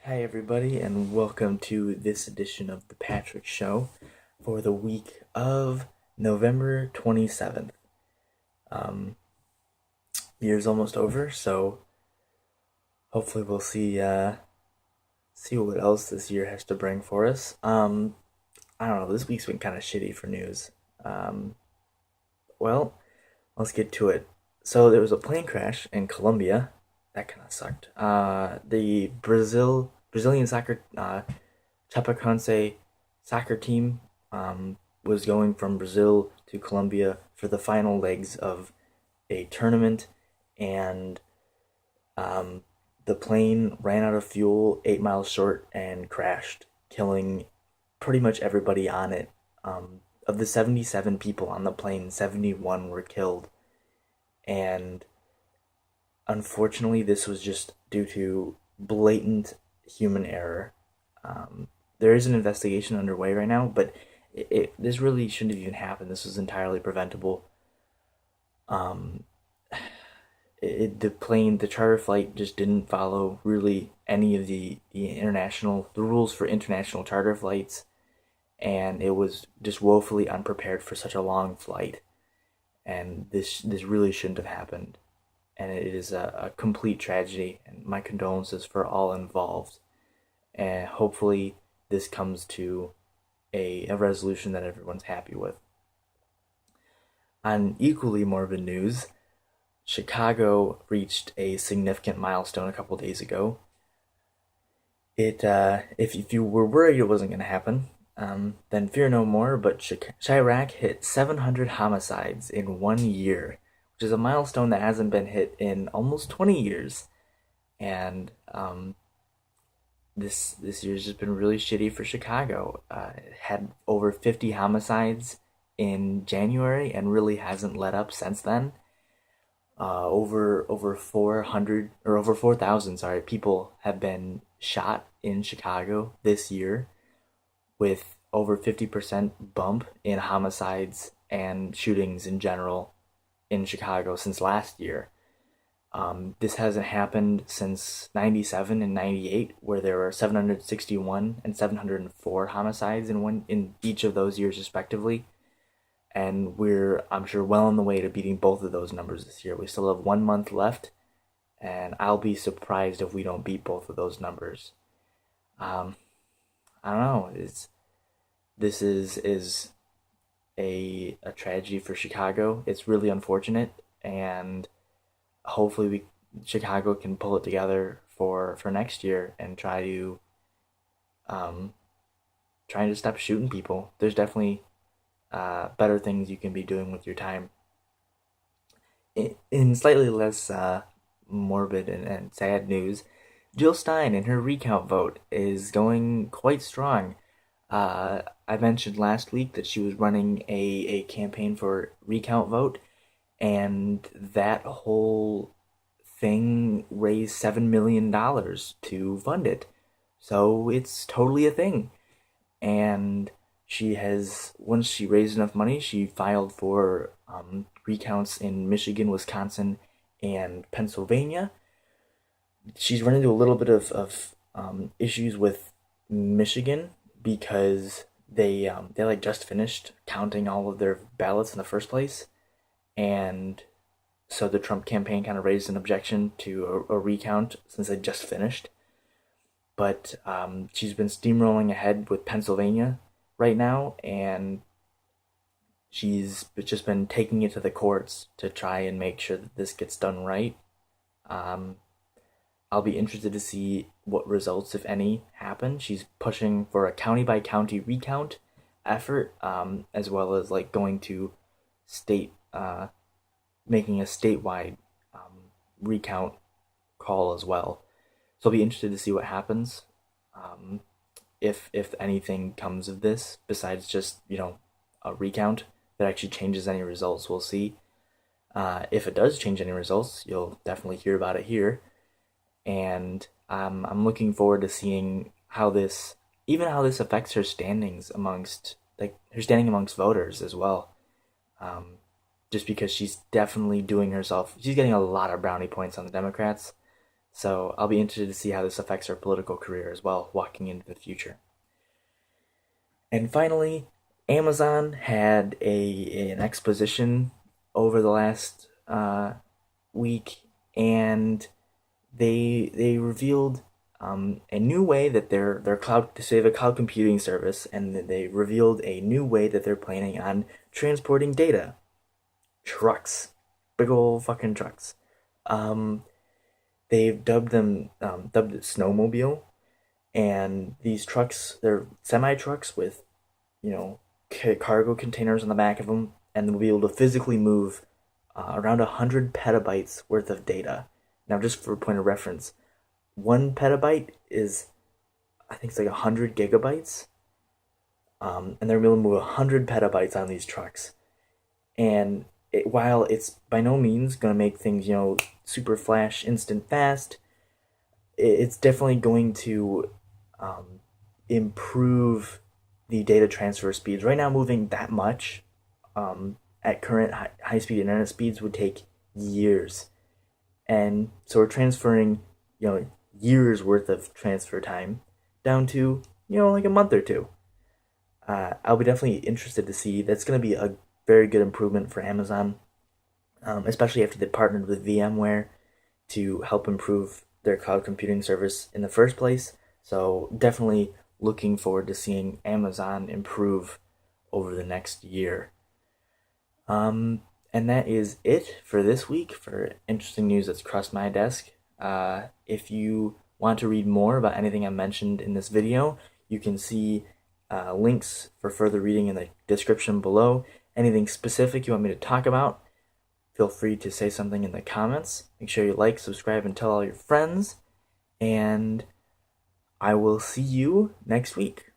Hi, everybody, and welcome to this edition of The Patrick Show for the week of November 27th. Um, Year's almost over, so hopefully we'll see what else this year has to bring for us. I don't know, this week's been kind of shitty for news. Um, well, let's get to it. So there was a plane crash in Colombia. That kind of sucked. The Brazilian soccer Chapecoense soccer team was going from Brazil to Colombia for the final legs of a tournament, and um, the plane ran out of fuel 8 miles short and crashed, killing pretty much everybody on it. Of the 77 people on the plane, 71 were killed, and unfortunately, this was just due to blatant human error. Um, there is an investigation underway right now, but this really shouldn't have even happened. This was entirely preventable. Um, the charter flight just didn't follow really any of the rules for international charter flights, and it was just woefully unprepared for such a long flight. And this really shouldn't have happened, and it is a complete tragedy. And my condolences for all involved. And hopefully, this comes to a resolution that everyone's happy with. On equally morbid news, Chicago reached a significant milestone a couple days ago. If you were worried it wasn't going to happen, then fear no more. But Chirac hit 700 homicides in 1 year, which is a milestone that hasn't been hit in almost 20 years. And this year's just been really shitty for Chicago. It had over 50 homicides in January and really hasn't let up since then. Over 400 or over 4,000, sorry, people have been shot in Chicago this year, with over 50% bump in homicides and shootings in general in Chicago since last year. This hasn't happened since 97 and 98, where there were 761 and 704 homicides in each of those years respectively. And we're, I'm sure, well on the way to beating both of those numbers this year. We still have 1 month left, and I'll be surprised if we don't beat both of those numbers. Um, I don't know. This is a tragedy for Chicago. It's really unfortunate, and hopefully Chicago can pull it together for next year and um trying to stop shooting people. There's definitely better things you can be doing with your time. In slightly less morbid and sad news, Jill Stein in her recount vote is going quite strong. I mentioned last week that she was running a campaign for recount vote, and that whole thing raised $7 million to fund it. So it's totally a thing. And she has, once she raised enough money, she filed for recounts in Michigan, Wisconsin, and Pennsylvania. She's run into a little bit of issues with Michigan because they like just finished counting all of their ballots in the first place, and so the Trump campaign kind of raised an objection to a recount since they just finished. But she's been steamrolling ahead with Pennsylvania right now, and she's just been taking it to the courts to try and make sure that this gets done right. Um, I'll be interested to see what results, if any, happen. She's pushing for a county by county recount effort, as well as like going to state, making a statewide recount call as well. So I'll be interested to see what happens. Um, if anything comes of this besides just a recount that actually changes any results, we'll see. If it does change any results, you'll definitely hear about it here, and I'm looking forward to seeing how this affects her standings amongst voters as well. Um, just because she's definitely doing herself, she's getting a lot of brownie points on the Democrats, So I'll be interested to see how this affects our political career as well, walking into the future. And finally, Amazon had an exposition over the last week, and they revealed a new way that their cloud to save a cloud computing service, and they revealed a new way that they're planning on transporting data. Trucks, big old fucking trucks. Um, they've dubbed it snowmobile, and these trucks, they're semi trucks with cargo containers on the back of them, and they'll be able to physically move around 100 petabytes worth of data. Now, just for a point of reference, 1 petabyte is, I think it's like 100 gigabytes, and they're able to move 100 petabytes on these trucks. And while it's by no means going to make things, super flash, instant fast, it's definitely going to improve the data transfer speeds. Right now, moving that much at current high speed internet speeds would take years. And so we're transferring, years worth of transfer time down to, like a month or two. I'll be definitely interested to see. That's going to be a very good improvement for Amazon, especially after they partnered with VMware to help improve their cloud computing service in the first place. So definitely looking forward to seeing Amazon improve over the next year. And that is it for this week for interesting news that's crossed my desk. If you want to read more about anything I mentioned in this video, you can see links for further reading in the description below. Anything specific you want me to talk about, feel free to say something in the comments. Make sure you like, subscribe, and tell all your friends. And I will see you next week.